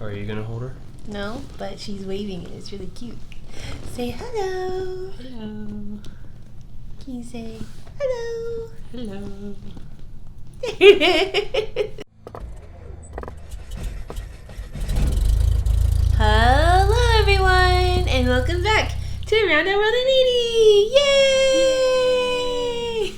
Are you gonna hold her? No, but she's waving and it's really cute. Say hello. Hello. Can you say hello? Hello. Hello everyone and welcome back to Around Our World in 80!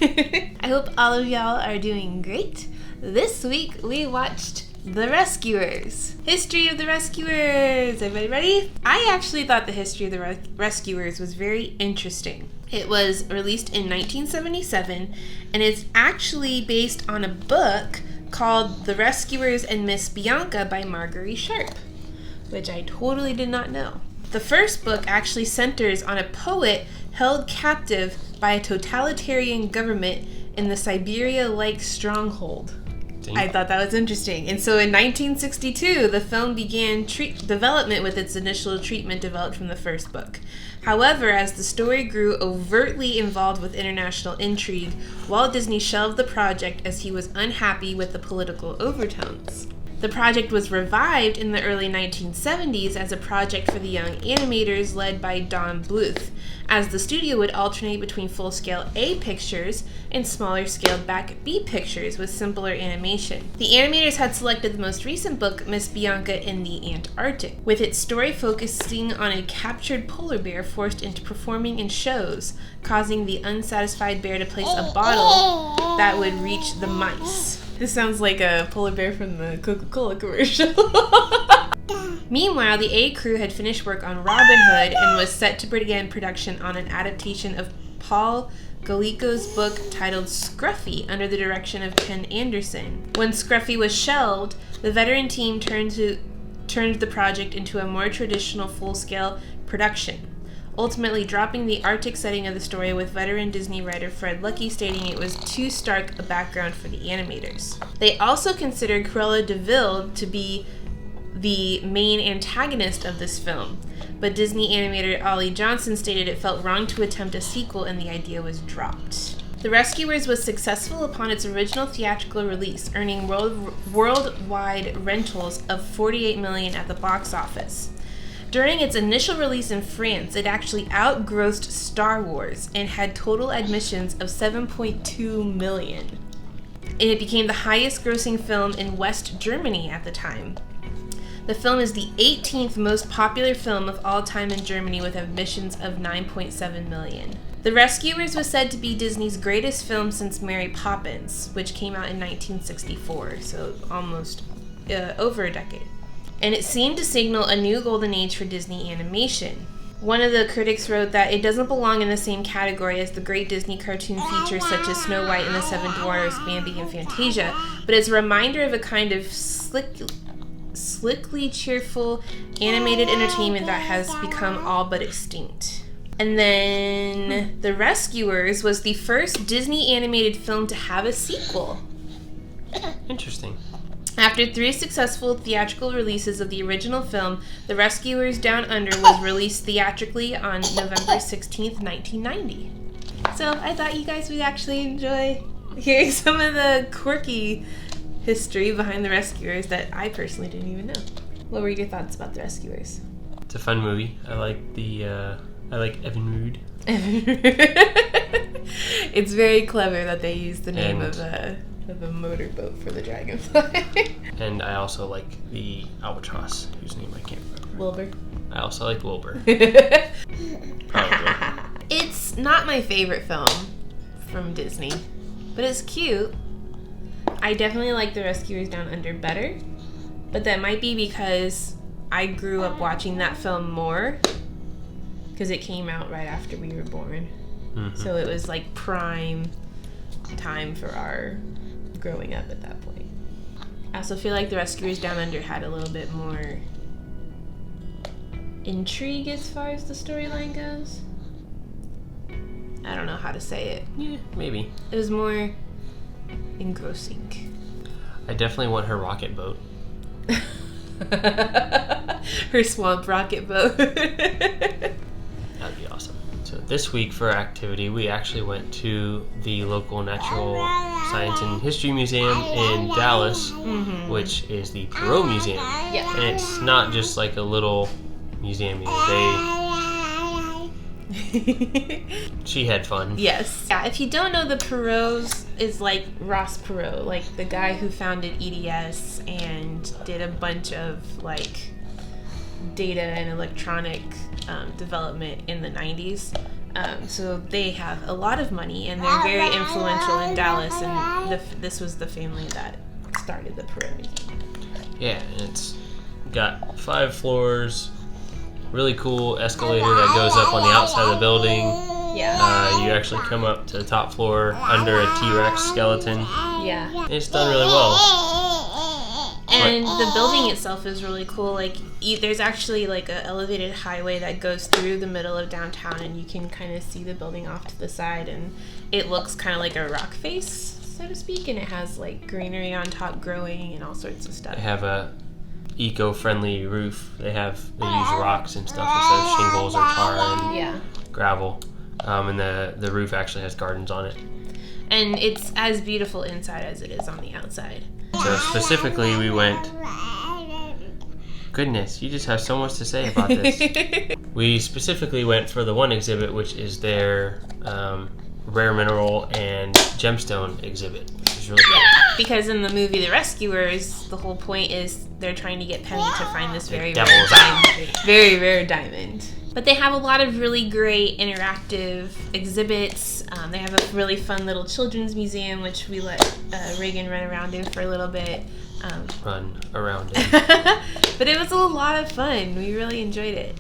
Yay! I hope all of y'all are doing great. This week we watched The Rescuers. History of the Rescuers. Everybody ready? I actually thought the history of the Rescuers was very interesting. It was released in 1977 and it's actually based on a book called The Rescuers and Miss Bianca by Marguerite Sharp, which I totally did not know. The first book actually centers on a poet held captive by a totalitarian government in the Siberia-like stronghold. I thought that was interesting. And so in 1962, the film began development with its initial treatment developed from the first book. However, as the story grew overtly involved with international intrigue, Walt Disney shelved the project as he was unhappy with the political overtones. The project was revived in the early 1970s as a project for the young animators led by Don Bluth, as the studio would alternate between full-scale A pictures and smaller scaled back B pictures with simpler animation. The animators had selected the most recent book, Miss Bianca in the Antarctic, with its story focusing on a captured polar bear forced into performing in shows, causing the unsatisfied bear to place a bottle that would reach the mice. This sounds like a polar bear from the Coca-Cola commercial. Meanwhile, the A crew had finished work on Robin Hood and was set to begin production on an adaptation of Paul Gallico's book titled Scruffy under the direction of Ken Anderson. When Scruffy was shelved, the veteran team turned the project into a more traditional full-scale production, ultimately dropping the Arctic setting of the story, with veteran Disney writer Fred Luckey stating it was too stark a background for the animators. They also considered Cruella de Vil to be the main antagonist of this film, but Disney animator Ollie Johnson stated it felt wrong to attempt a sequel and the idea was dropped. The Rescuers was successful upon its original theatrical release, earning worldwide rentals of $48 million at the box office. During its initial release in France, it actually outgrossed Star Wars and had total admissions of $7.2 million. And it became the highest grossing film in West Germany at the time. The film is the 18th most popular film of all time in Germany with admissions of 9.7 million. The Rescuers was said to be Disney's greatest film since Mary Poppins, which came out in 1964, so almost over a decade. And it seemed to signal a new golden age for Disney animation. One of the critics wrote that it doesn't belong in the same category as the great Disney cartoon features such as Snow White and the Seven Dwarfs, Bambi, and Fantasia, but it's a reminder of a kind of slickly cheerful animated entertainment that has become all but extinct. And then The Rescuers was the first Disney animated film to have a sequel. Interesting. After 3 successful theatrical releases of the original film, The Rescuers Down Under was released theatrically on November 16th, 1990. So I thought you guys would actually enjoy hearing some of the quirky history behind The Rescuers that I personally didn't even know. What were your thoughts about The Rescuers? It's a fun movie. I like Evan Rood. It's very clever that they used the name of a motorboat for the dragonfly. And I also like the albatross, whose name I can't remember. Wilbur. I also like Wilbur. Probably. It's not my favorite film from Disney, but it's cute. I definitely like The Rescuers Down Under better, but that might be because I grew up watching that film more because it came out right after we were born. Mm-hmm. So it was like prime time for our growing up at that point. I also feel like The Rescuers Down Under had a little bit more intrigue as far as the storyline goes. I don't know how to say it. Yeah, maybe. It was more engrossing. I definitely want her rocket boat. Her swamp rocket boat. That'd be awesome. So So this week for our activity, we actually went to the local Natural Science and History Museum in Dallas, which is the Perot Museum. Yeah. And it's not just like a little museum. She had fun. Yes. Yeah, if you don't know, the Perots is like Ross Perot, like the guy who founded EDS and did a bunch of like data and electronic development in the 90s. So they have a lot of money and they're very influential in Dallas, and this was the family that started the Perot Museum. Yeah, and it's got 5 floors, really cool escalator that goes up on the outside of the building. Yeah. You actually come up to the top floor under a T-Rex skeleton. Yeah. It's done really well. And the building itself is really cool. Like, there's actually like an elevated highway that goes through the middle of downtown, and you can kind of see the building off to the side, and it looks kind of like a rock face, so to speak, and it has like greenery on top growing and all sorts of stuff. They have a eco-friendly roof. They use rocks and stuff instead of shingles or tar and gravel. And the roof actually has gardens on it. And it's as beautiful inside as it is on the outside. So specifically, we went... Goodness, you just have so much to say about this. We specifically went for the one exhibit, which is their rare mineral and gemstone exhibit, which is really cool. Because in the movie The Rescuers, the whole point is they're trying to get Penny to find this very rare diamond. But they have a lot of really great interactive exhibits. They have a really fun little children's museum, which we let Reagan run around in for a little bit. Run around in. But it was a lot of fun. We really enjoyed it.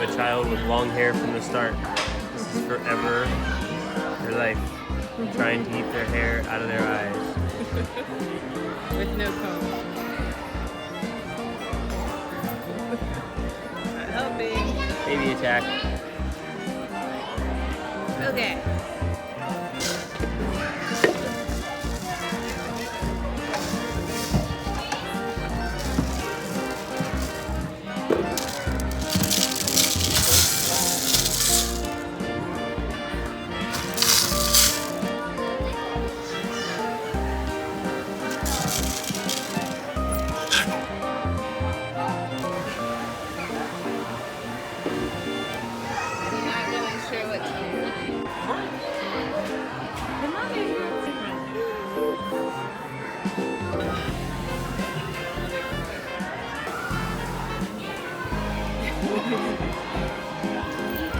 have a child with long hair from the start. This is forever your life. Trying to keep their hair out of their eyes. With no comb. Not helping. Baby attack. Okay.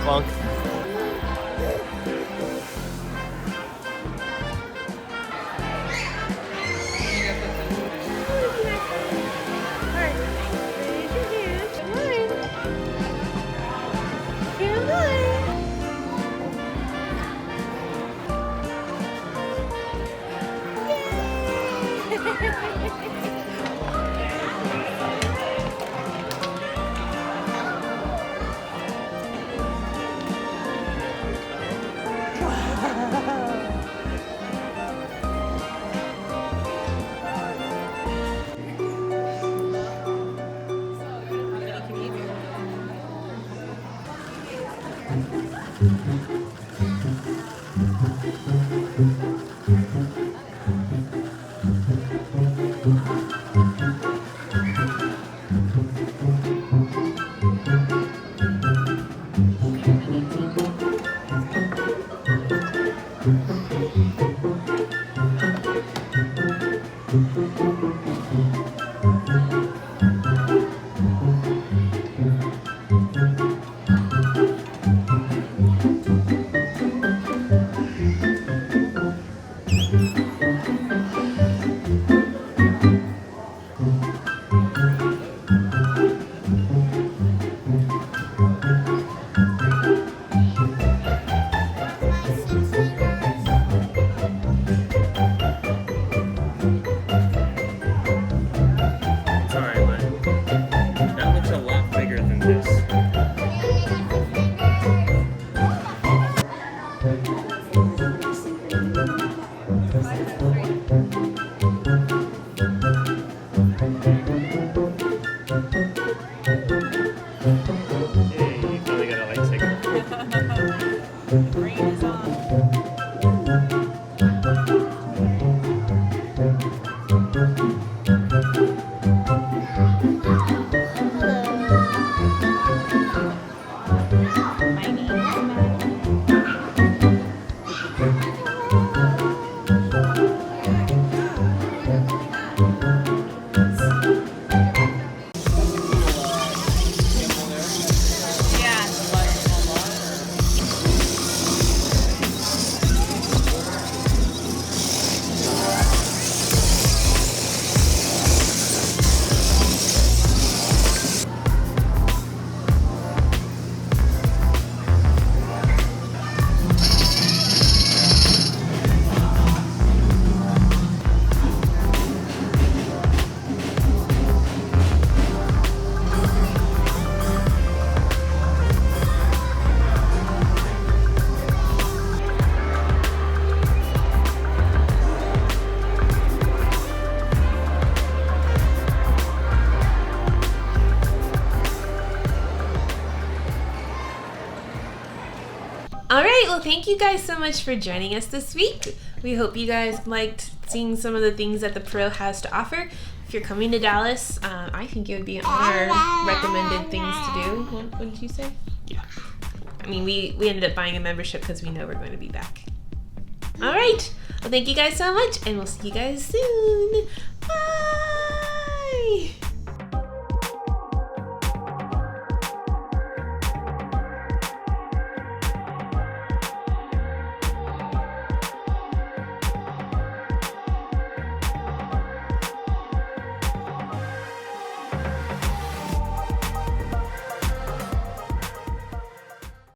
Clunk. Alright, well thank you guys so much for joining us this week. We hope you guys liked seeing some of the things that the Perot has to offer. If you're coming to Dallas, I think it would be on our recommended things to do. What did you say? Yeah. I mean, we ended up buying a membership because we know we're going to be back. Alright, well thank you guys so much, and we'll see you guys soon. Bye!